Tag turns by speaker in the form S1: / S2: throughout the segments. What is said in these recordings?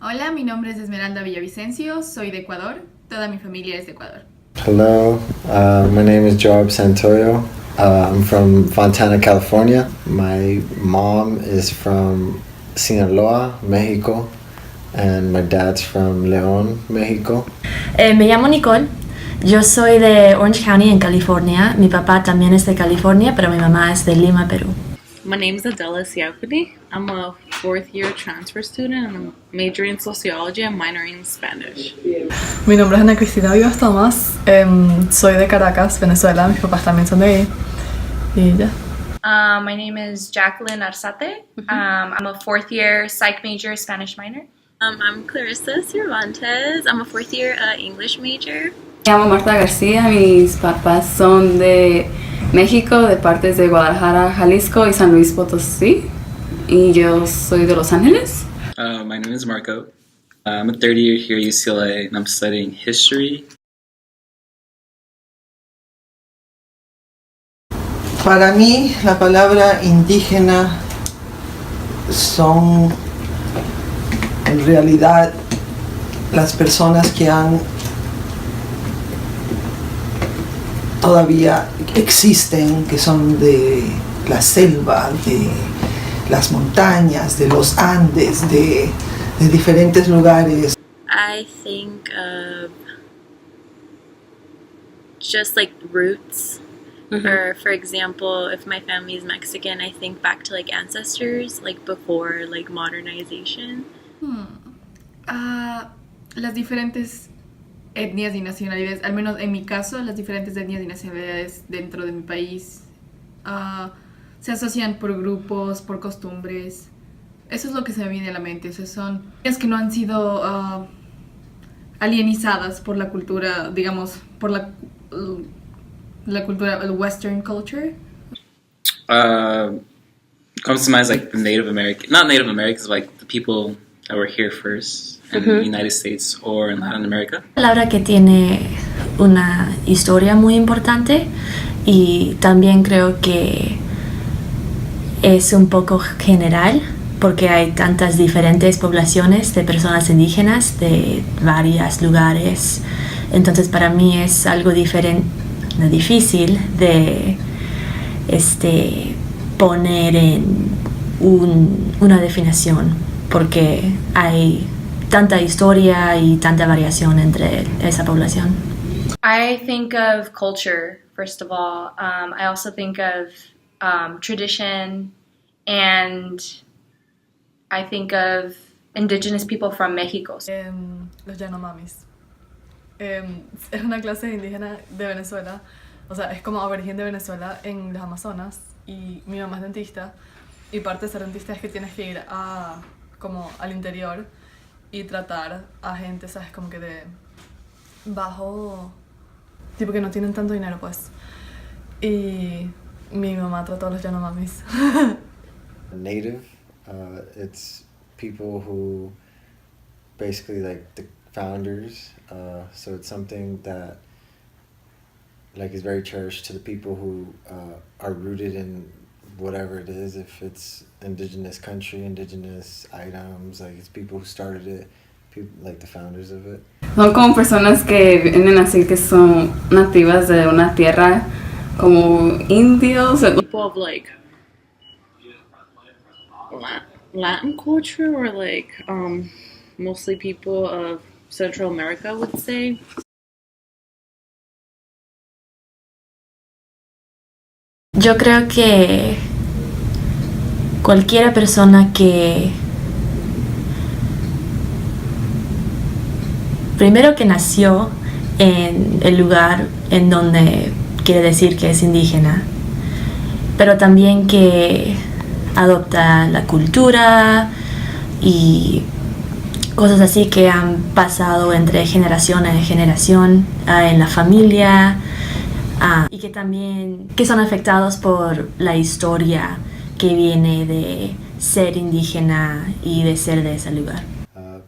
S1: Hola, mi nombre es Esmeralda Villavicencio, soy de Ecuador, toda mi familia es de Ecuador.
S2: Hello, my name is Joab Santoyo. I'm from Fontana, California. My mom is from Sinaloa, Mexico, and my dad's from León, Mexico.
S3: Me llamo Nicole, yo soy de Orange County en California. Mi papá también es de California, pero mi mamá es de Lima, Perú.
S4: My name is Adela Siakudi. I'm a fourth year transfer student and I'm majoring in sociology and minoring in Spanish.
S5: Mi nombre es Ana Cristina Vivas Tomás, soy de Caracas, Venezuela, mis papás también son de ahí y ya.
S6: My name is Jacqueline Arzate. I'm a fourth year psych major, Spanish minor.
S7: I'm Clarissa Cervantes. I'm a fourth year English major.
S8: Me llamo Marta García, mis papás son de México, de partes de Guadalajara, Jalisco y San Luis Potosí, y yo soy de Los Ángeles.
S9: My name is Marco. I'm a third year here at UCLA and I'm studying history.
S10: Para mí, la palabra indígena son en realidad las personas que todavía existen, que son de la selva, de las montañas, de los Andes, de diferentes lugares.
S7: I think of just like roots. Or for example, if my family is Mexican, I think back to like ancestors, like before like modernization.
S1: Las diferentes etnias y nacionalidades, al menos en mi caso, las diferentes etnias y nacionalidades dentro de mi país se asocian por grupos, por costumbres. Eso es lo que se me viene a la mente. O sea, son es que no han sido alienizadas por la cultura, digamos, por la cultura, el Western culture.
S9: Comes to mind is like the Native American, not Native Americans, like the people that were here first in the United States or in Latin America.
S3: Palabra que tiene una historia muy importante y también creo que es un poco general porque hay tantas diferentes poblaciones de personas indígenas de varios lugares. Entonces para mí es algo difícil de poner en una definición porque hay tanta historia y tanta variación entre esa población.
S6: I think of culture, first of all. I also think of tradition, and I think of indigenous people from Mexico.
S5: Los Yanomamis. Es una clase indígena de Venezuela, o sea, es como aborigen de Venezuela en las Amazonas, y mi mamá es dentista, y parte de ser dentista es que tienes que ir como al interior y tratar a gente, ¿sabes? Como que de bajo, tipo que no tienen tanto dinero, pues. Y mi mamá trató a los Yanomamis.
S2: Native, it's people who basically like the founders, so it's something that like is very cherished to the people who are rooted in whatever it is. If it's indigenous country, indigenous items, like it's people who started it, people like the founders of it.
S8: Son como personas que vienen así, que son nativas de una tierra, como indios.
S4: People of like Latin culture or like mostly people of Central America, I would say.
S3: Yo creo que cualquier persona que primero que nació en el lugar en donde quiere decir que es indígena, pero también que adopta la cultura y cosas así que han pasado entre generación en generación en la familia, y que también que son afectados por la historia que viene de ser indígena y de ser de ese lugar.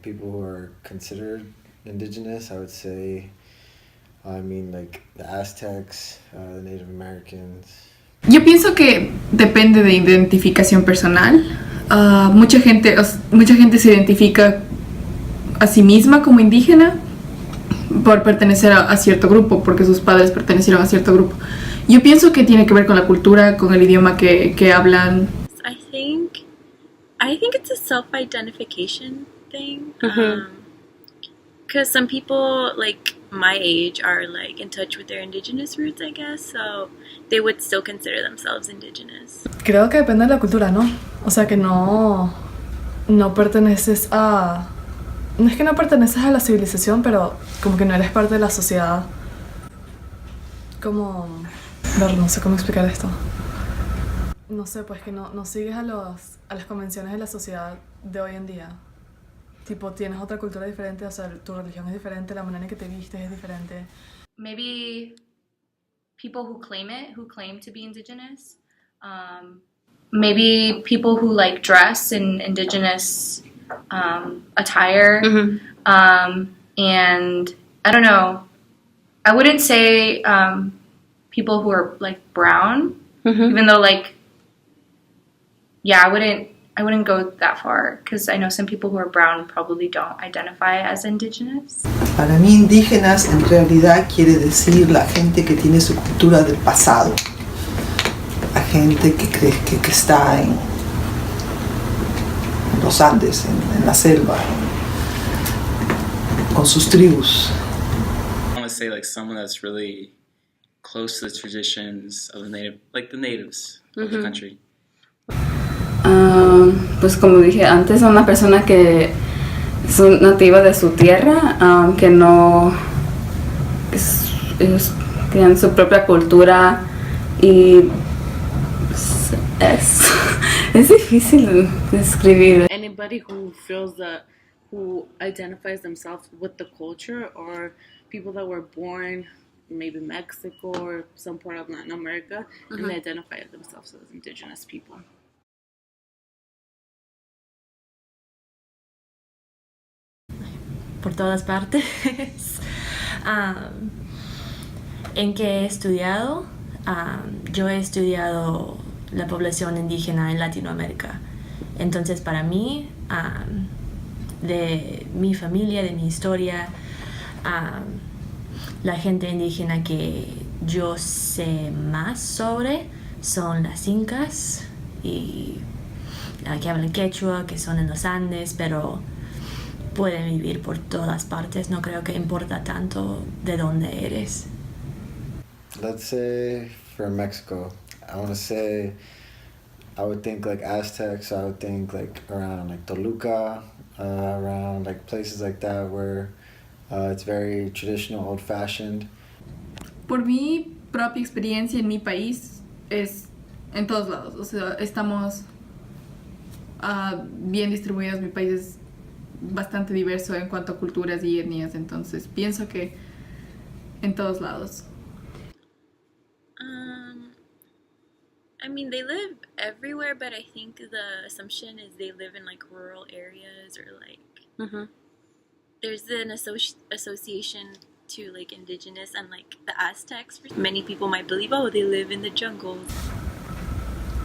S2: People who are considered indigenous, I would say, like the Aztecs, the Native Americans.
S1: Yo pienso que depende de identificación personal. Mucha gente se identifica a sí misma como indígena por pertenecer a cierto grupo, porque sus padres pertenecieron a cierto grupo. Yo pienso que tiene que ver con la cultura, con el idioma que hablan.
S7: I think it's a self-identification thing. Because some people like my age are like in touch with their indigenous roots, I guess, so they would still consider themselves indigenous.
S5: Creo que depende de la cultura, ¿no? O sea, que no perteneces a... No es que no perteneces a la civilización, pero como que no eres parte de la sociedad. Como... No sé cómo explicar esto. No sé, pues que no sigues a las convenciones de la sociedad de hoy en día. Tipo, tienes otra cultura diferente, o sea, tu religión es diferente, la manera en que te vistes es diferente.
S6: Maybe people who claim to be indigenous. Maybe people who like dress in indigenous attire. And I don't know, I wouldn't say people who are like brown, even though like, yeah, I wouldn't go that far, because I know some people who are brown probably don't identify as indigenous.
S10: Para mí indígenas en realidad quiere decir la gente que tiene su cultura del pasado, la gente que cree que está en los Andes, en la selva, con sus tribus.
S9: I want to say like someone that's really close to the traditions of the natives of the country.
S8: Pues como dije antes, una persona que es nativa de su tierra, que no ellos tienen su propia cultura y es difícil describir.
S4: Anybody who feels that, who identifies themselves with the culture, or people that were born maybe Mexico or some part of Latin America, and they identify themselves as indigenous people.
S3: Por todas partes. En que he estudiado, yo he estudiado la población indígena en Latinoamérica. Entonces, para mí, de mi familia, de mi historia, la gente indígena que yo sé más sobre son las incas y que hablan quechua, que son en los Andes, pero pueden vivir por todas partes. No creo que importa tanto de dónde eres.
S2: Let's say for Mexico, I want to say I would think like Aztecs. I would think like around like Toluca, around like places like that where it's very traditional, old-fashioned.
S1: Por mi propia experiencia en mi país es en todos lados. O sea, estamos bien distribuidos. Mi país es bastante diverso en cuanto a culturas y etnias, entonces pienso que en todos lados.
S7: I mean, they live everywhere, but I think the assumption is they live in like rural areas, or like there's an association to like indigenous and like the Aztecs. Many people might believe, oh, they live in the jungles.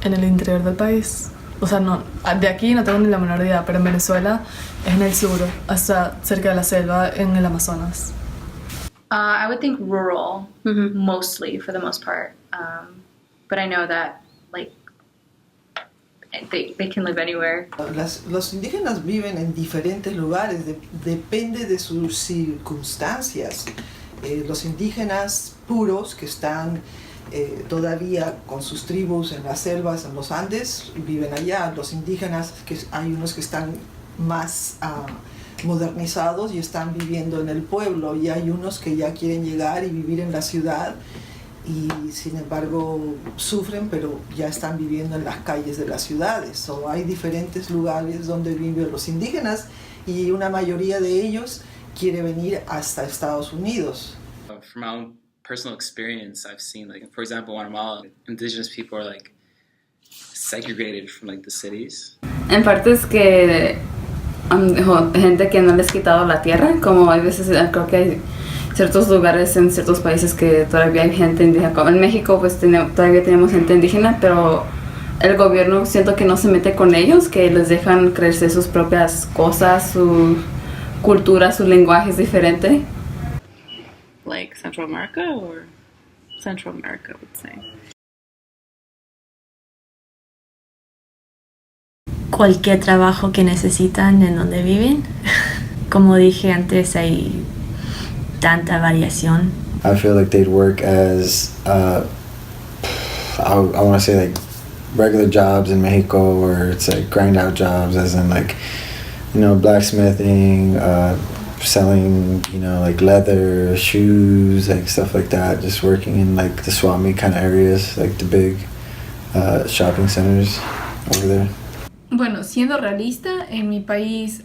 S5: En el interior del país. O sea, no, de aquí no tengo ni la menor idea, pero en Venezuela es en el sur, hasta cerca de la selva, en el Amazonas.
S6: I would think rural, mostly, for the most part. But I know that, like, they can live anywhere.
S10: Los indígenas viven en diferentes lugares, depende de sus circunstancias. Los indígenas puros que están todavía con sus tribus en las selvas, en los Andes, viven allá. Los indígenas, que hay unos que están más modernizados y están viviendo en el pueblo, y hay unos que ya quieren llegar y vivir en la ciudad y sin embargo sufren, pero ya están viviendo en las calles de las ciudades. Hay diferentes lugares donde viven los indígenas y una mayoría de ellos quiere venir hasta Estados Unidos.
S9: From my own personal experience, I've seen, like, for example, Guatemala, indigenous people are like segregated from like the cities.
S8: En partes que gente que no les ha quitado la tierra, como hay veces, creo que hay ciertos lugares en ciertos países que todavía hay gente indígena, como en México pues todavía tenemos gente indígena, pero el gobierno siento que no se mete con ellos, que les dejan crecer sus propias cosas, cultura, su lenguaje es diferente.
S4: Like Central America or Central America, I would say.
S3: Cualquier trabajo que necesitan en donde viven. Como dije antes, hay tanta variación.
S2: I feel like they'd work as, I want to say like regular jobs in Mexico, where it's like grind out jobs, as in like, you know, blacksmithing, selling, you know, like leather, shoes, like stuff like that. Just working in like the swap meet kind of areas, like the big shopping centers over there.
S1: Bueno, siendo realista, en mi país,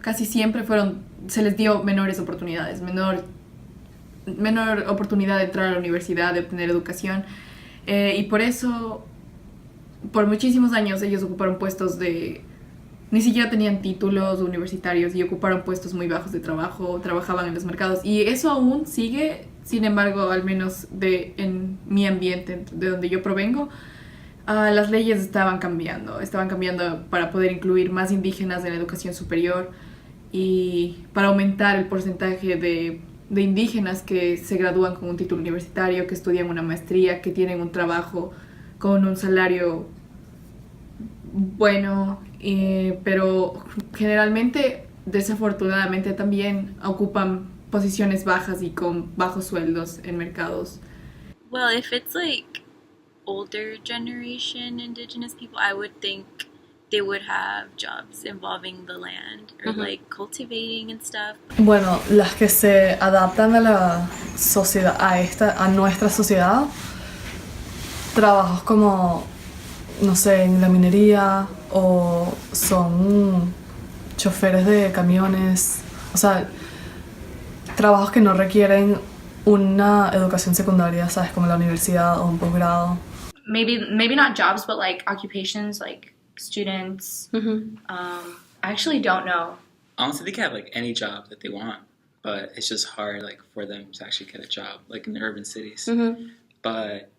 S1: casi siempre se les dio menores oportunidades, menor oportunidad de entrar a la universidad, de obtener educación, y por eso, por muchísimos años, ellos ocuparon puestos ni siquiera tenían títulos universitarios y ocuparon puestos muy bajos de trabajo, trabajaban en los mercados, y eso aún sigue. Sin embargo, al menos en mi ambiente, de donde yo provengo, las leyes estaban cambiando para poder incluir más indígenas en la educación superior y para aumentar el porcentaje de indígenas que se gradúan con un título universitario, que estudian una maestría, que tienen un trabajo con un salario bueno, pero generalmente, desafortunadamente, también ocupan posiciones bajas y con bajos sueldos en mercados.
S7: Well, if it's like older generation indigenous people, I would think they would have jobs involving the land or like cultivating and stuff.
S5: Bueno, las que se adaptan a la sociedad, a nuestra sociedad, trabajos como, no sé, en la minería, o son choferes de camiones, o sea, trabajos que no requieren una educación secundaria, ¿sabes? Como la universidad o un posgrado.
S6: Maybe not jobs, but like occupations, like students. I actually don't know.
S9: Honestly, they can have like any job that they want, but it's just hard like for them to actually get a job like in the urban cities. But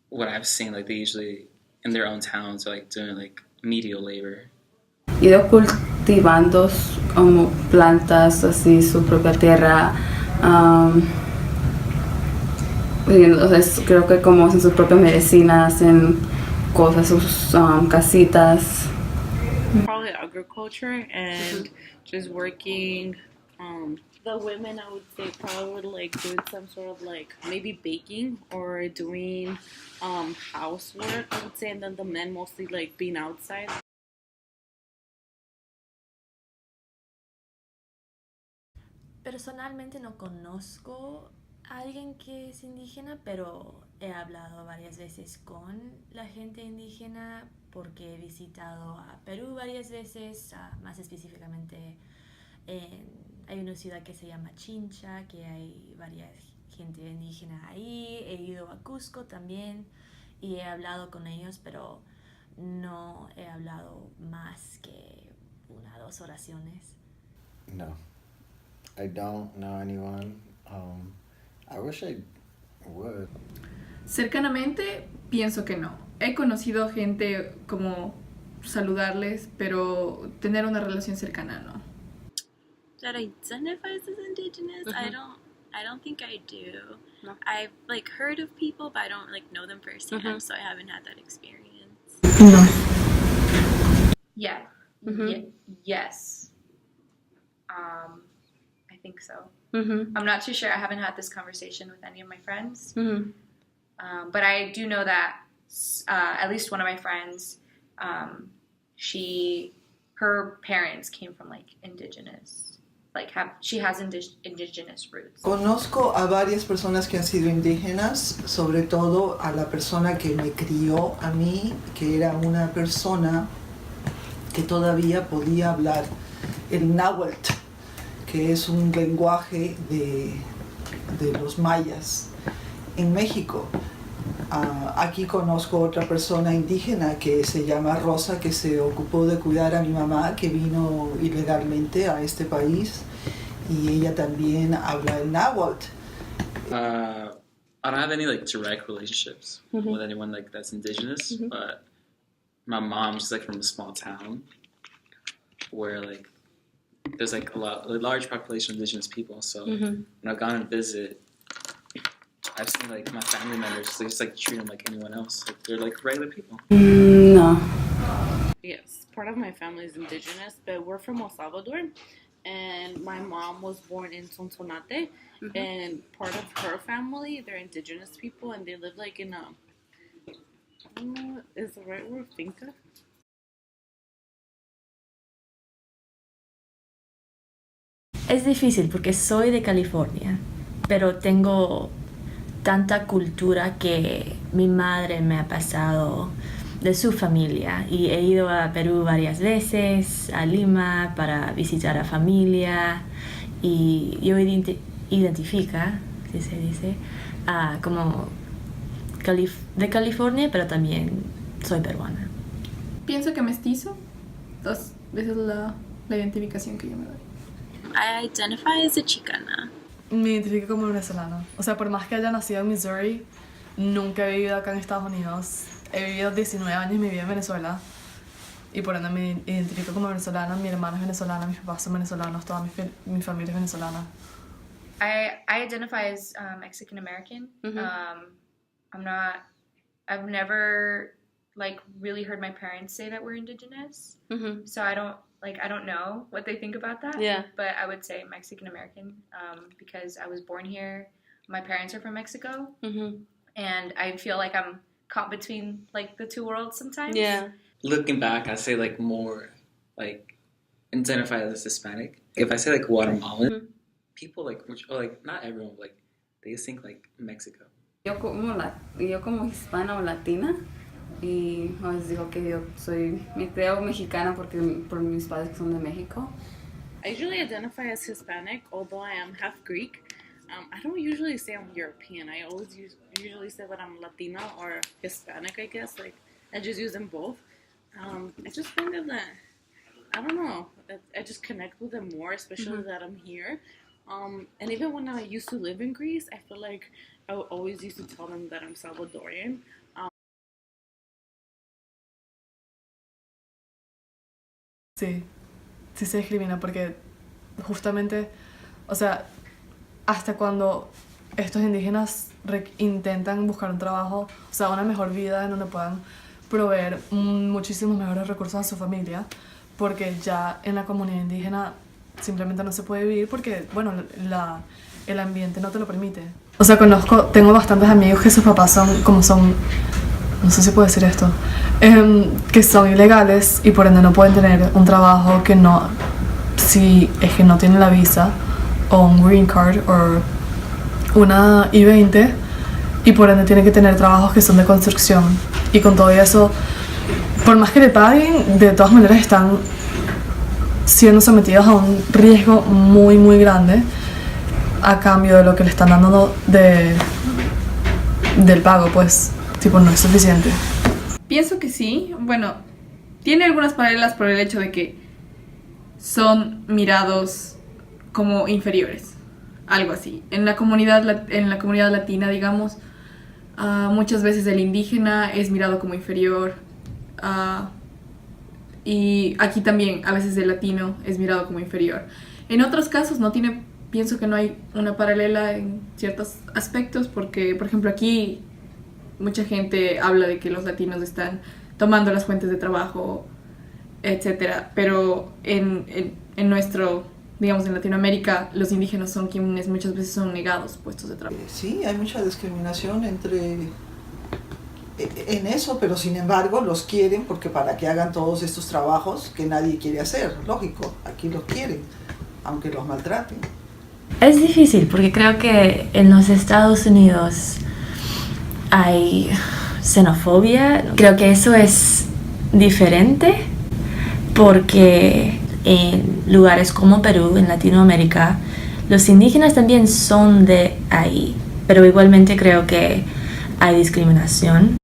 S9: what I've seen, like they usually in their own towns are like doing like menial labor.
S8: Ido cultivando como plantas, así su propia tierra. Entonces creo que como hacen sus propias medicinas, hacen cosas, sus casitas.
S4: Probably agriculture and just working. The women, I would say, probably would like doing some sort of like maybe baking or doing housework, I would say, and then the men mostly like being outside.
S3: Personalmente no conozco a alguien que es indígena, pero he hablado varias veces con la gente indígena porque he visitado a Perú varias veces, más específicamente hay una ciudad que se llama Chincha, que hay varias gente indígena ahí. He ido a Cusco también y he hablado con ellos, pero no he hablado más que 1 o 2 oraciones.
S2: No, I don't know anyone. I wish I would.
S1: Cercanamente, pienso que no. He conocido gente como saludarles, pero tener una relación cercana no.
S7: That identifies as indigenous, I don't think I do.
S4: No.
S7: I've like heard of people, but I don't like know them firsthand, so I haven't had that experience.
S5: No.
S6: Yeah. Yes. I think so. I'm not too sure. I haven't had this conversation with any of my friends. But I do know that at least one of my friends, her parents came from like indigenous. She has indigenous roots.
S10: Conozco a varias personas que han sido indígenas, sobre todo a la persona que me crió a mí, que era una persona que todavía podía hablar el náhuatl, que es un lenguaje de los mayas en México. Aquí conozco otra persona indígena que se llama Rosa, que se ocupó de cuidar a mi mamá, que vino ilegalmente a este país, y ella también habla el náhuatl.
S9: I don't have any like direct relationships with anyone like that's indigenous, but my mom, she's like from a small town where like there's like a large population of indigenous people. So when I've gone and visit, I've seen like my family members, they just like treat them like anyone else. Like they're like regular people.
S8: No.
S4: Yes, part of my family is indigenous, but we're from El Salvador, and my mom was born in Sonsonate, and part of her family, they're indigenous people, and they live like in a, I don't know, is the right word finca?
S3: Es difícil porque soy de California, pero tengo tanta cultura que mi madre me ha pasado de su familia y he ido a Perú varias veces, a Lima para visitar a familia y yo identifica, si se dice, como de California, pero también soy peruana.
S1: Pienso que mestizo. Entonces, esa es la identificación que yo me doy.
S7: I identify as a Chicana.
S5: Me identifico como venezolana. O sea, por más que haya nacido en Missouri, nunca he vivido acá en Estados Unidos. He vivido 19 años y mi vida en Venezuela. Y por ende me identifico como venezolana. Mi hermana es venezolana, mis papás son venezolanos, toda mi familia es venezolana.
S6: I identify as Mexican American. I've never like really heard my parents say that we're indigenous. So I don't know what they think about that.
S8: Yeah.
S6: But I would say Mexican American because I was born here. My parents are from Mexico. And I feel like I'm caught between like the two worlds sometimes.
S8: Yeah.
S9: Looking back, I say like more like identify as Hispanic. If I say like Guatemalan, people like, not everyone, like they just think like Mexico.
S8: Yo como hispana o latina, y les digo que yo me creo mexicana por mis padres que son de México.
S4: I usually identify as Hispanic, although I am half Greek. I don't usually say I'm European. I always usually say that I'm Latina or Hispanic, I guess. Like, I just use them both. I just think that, I don't know, I just connect with them more, especially that I'm here. And even when I used to live in Greece, I feel like I always used to tell them that I'm Salvadorian.
S5: Sí se discrimina porque justamente, o sea, hasta cuando estos indígenas intentan buscar un trabajo, o sea, una mejor vida en donde puedan proveer muchísimos mejores recursos a su familia, porque ya en la comunidad indígena simplemente no se puede vivir porque, bueno, el ambiente no te lo permite. O sea, tengo bastantes amigos que sus papás son, no sé si puedo decir esto, que son ilegales y por ende no pueden tener un trabajo si es que no tienen la visa o un green card o una I-20 y por ende tienen que tener trabajos que son de construcción y con todo eso, por más que le paguen, de todas maneras están siendo sometidos a un riesgo muy muy grande a cambio de lo que le están dando del pago, pues tipo no es suficiente.
S1: Pienso que sí. Bueno, tiene algunas paralelas por el hecho de que son mirados como inferiores, algo así. En la comunidad latina, digamos, muchas veces el indígena es mirado como inferior, y aquí también a veces el latino es mirado como inferior. En otros casos pienso que no hay una paralela en ciertos aspectos porque, por ejemplo, aquí mucha gente habla de que los latinos están tomando las fuentes de trabajo, etcétera, pero en nuestro, digamos, en Latinoamérica, los indígenas son quienes muchas veces son negados puestos de trabajo.
S10: Sí, hay mucha discriminación en eso, pero sin embargo los quieren porque para que hagan todos estos trabajos que nadie quiere hacer, lógico, aquí los quieren, aunque los maltraten.
S3: Es difícil porque creo que en los Estados Unidos hay xenofobia. Creo que eso es diferente porque en lugares como Perú, en Latinoamérica, los indígenas también son de ahí, pero igualmente creo que hay discriminación